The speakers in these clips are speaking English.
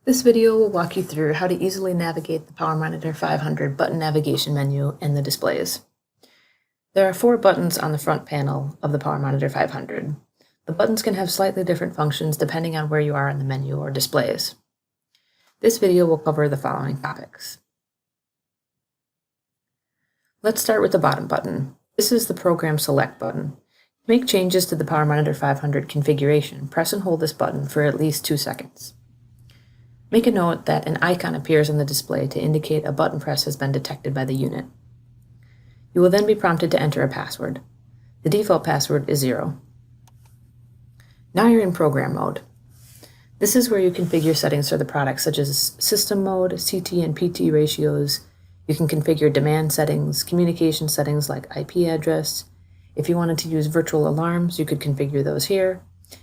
This video will walk you through how to easily navigate the PowerMonitor 500 button navigation menu and the displays. There are 4 buttons on the front panel of the PowerMonitor 500. The buttons can have slightly different functions depending on where you are in the menu or displays. This video will cover the following topics. Let's start with the bottom button. This is the Program Select button. To make changes to the PowerMonitor 500 configuration, press and hold this button for at least 2 seconds. Make a note that an icon appears on the display to indicate a button press has been detected by the unit. You will then be prompted to enter a password. The default password is 0. Now you're in program mode. This is where you configure settings for the product such as system mode, CT and PT ratios. You can configure demand settings, communication settings like IP address. If you wanted to use virtual alarms, you could configure those here.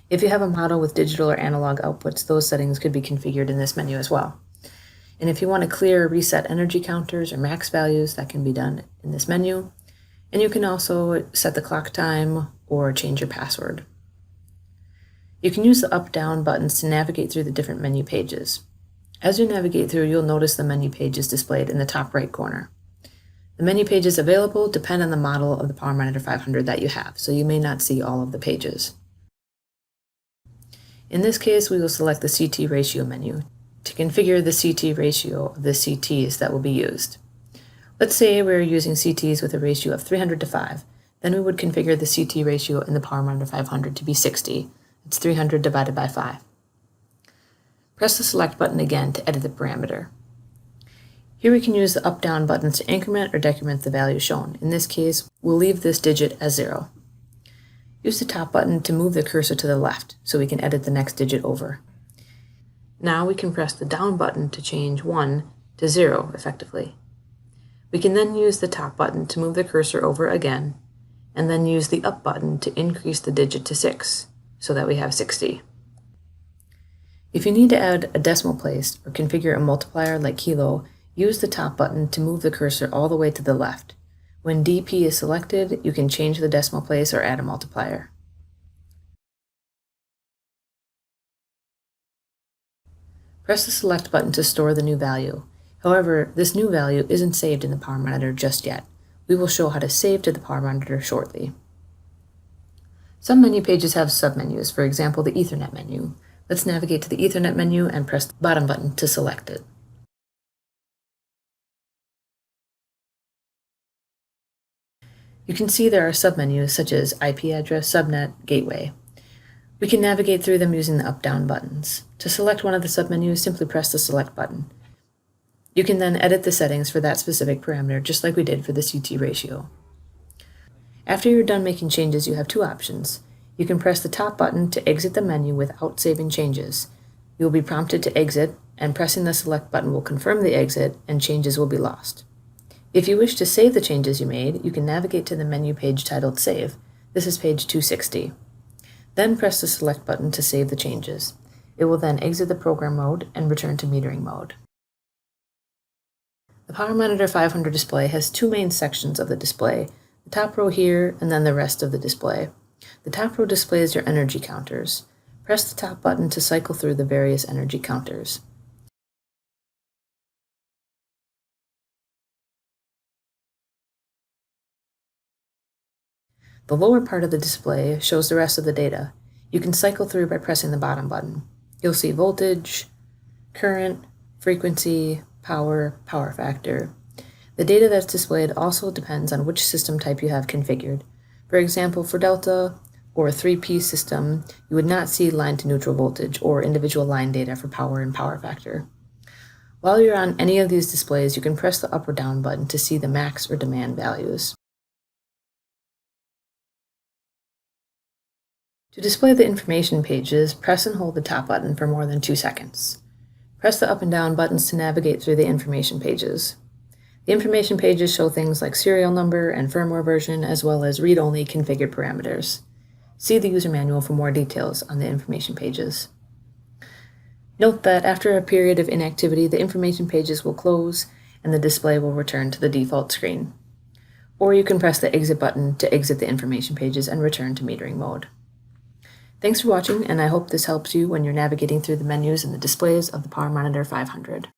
If you have a model with digital or analog outputs, those settings could be configured in this menu as well. And if you want to clear or reset energy counters or max values, that can be done in this menu. And you can also set the clock time or change your password. You can use the up-down buttons to navigate through the different menu pages. As you navigate through, you'll notice the menu page is displayed in the top right corner. The menu pages available depend on the model of the PowerMonitor 500 that you have, so you may not see all of the pages. In this case, we will select the CT ratio menu to configure the CT ratio of the CTs that will be used. Let's say we're using CTs with a ratio of 300:5, then we would configure the CT ratio in the PowerMonitor 500 to be 60. It's 300 divided by 5. Press the select button again to edit the parameter. Here we can use the up-down buttons to increment or decrement the value shown. In this case, we'll leave this digit as 0. Use the top button to move the cursor to the left so we can edit the next digit over. Now we can press the down button to change 1 to 0 effectively. We can then use the top button to move the cursor over again, and then use the up button to increase the digit to 6 so that we have 60. If you need to add a decimal place or configure a multiplier like kilo, use the top button to move the cursor all the way to the left. When DP is selected, you can change the decimal place or add a multiplier. Press the select button to store the new value. However, this new value isn't saved in the PowerMonitor just yet. We will show how to save to the PowerMonitor shortly. Some menu pages have submenus, for example the Ethernet menu. Let's navigate to the Ethernet menu and press the bottom button to select it. You can see there are submenus such as IP address, subnet, gateway. We can navigate through them using the up-down buttons. To select one of the submenus, simply press the select button. You can then edit the settings for that specific parameter, just like we did for the CT ratio. After you're done making changes, you have 2 options. You can press the top button to exit the menu without saving changes. You will be prompted to exit, and pressing the select button will confirm the exit, and changes will be lost. If you wish to save the changes you made, you can navigate to the menu page titled Save. This is page 260. Then press the select button to save the changes. It will then exit the program mode and return to metering mode. The PowerMonitor 500 display has 2 main sections of the display, the top row here and then the rest of the display. The top row displays your energy counters. Press the top button to cycle through the various energy counters. The lower part of the display shows the rest of the data. You can cycle through by pressing the bottom button. You'll see voltage, current, frequency, power, power factor. The data that's displayed also depends on which system type you have configured. For example, for Delta or a 3-piece system, you would not see line to neutral voltage or individual line data for power and power factor. While you're on any of these displays, you can press the up or down button to see the max or demand values. To display the information pages, press and hold the top button for more than 2 seconds. Press the up and down buttons to navigate through the information pages. The information pages show things like serial number and firmware version, as well as read-only configured parameters. See the user manual for more details on the information pages. Note that after a period of inactivity, the information pages will close and the display will return to the default screen. Or you can press the exit button to exit the information pages and return to metering mode. Thanks for watching, and I hope this helps you when you're navigating through the menus and the displays of the PowerMonitor 500.